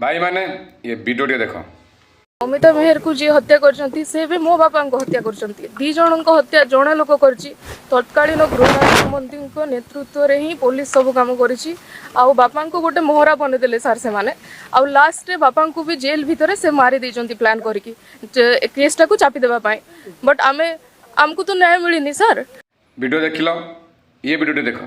भाई माने ये वीडियो टे देखो। अमिता मेहर को जी हत्या करछंती से भी मो बापा को हत्या करछंती दी जणन को हत्या जणे लोक करछि तत्कालीन गृह मंत्री को नेतृत्व रे ही पुलिस सब काम करछि आउ बापा को गोटे मोहरा बने देले सर से माने आउ लास्ट रे बापा को भी जेल भीतर से मारी देछंती प्लान करके केसटा को चापी देबा पाए बट हमको तो न्याय मिलिनी सर। वीडियो देखिलो ये वीडियो टे देखो।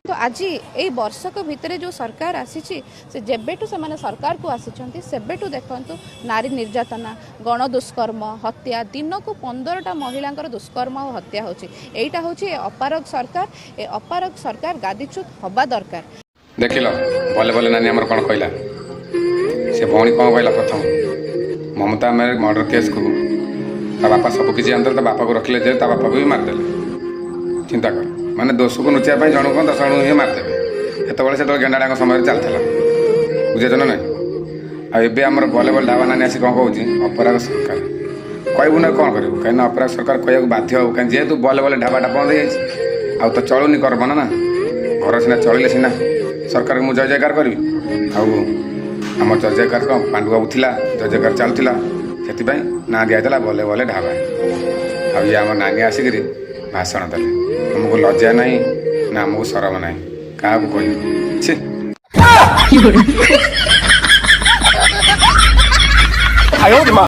तो आज यही वर्षक भितर जो सरकार आसी से जेबेठू से माने सरकार को आसी सेबेठू देखंतु नारी निर्यातना गण दुष्कर्म हत्या दिन को 15टा महिला दुष्कर्म और हत्या होटा हूँ अपारग सरकार ए अपारग सरकार गादीच्युत हवा दरकार। देखिलो भले भले नानी हमर कोन कहला से भौणी कोन कहला प्रथम ममता मेरे मर्डर केस को ता बापा सब किसी अंदर ता बापा को रखले जे ता बापा को भी मार देले। चिंता कर माने दोष को नुचा जन को 10 जन ही मारदेवे से गेंडाड़ा समय चलता बुझे ना आबे आम बल्ले बल्ले ढाबा नानी आसी कौन कौन अपराध सरकार कहबू ना कौन करूँ कहीं अपराध सरकार कहू बाध्य हो कहीं जेहेतु बल्ले बल्ले ढाबाटा बंद हो आउ तो चलुनी करब ना घर सीना चलिले सीना सरकार मुझे जय जयकार करी आम जय जयकार कौन पांडु बाबू थिला जय जयकार चलुला से ना दिजाला बल्ले बल्ले ढाबा आम नानी आसिक भाषण देले हमको लज्जा नहीं ना हमको शरम नहीं क्या कह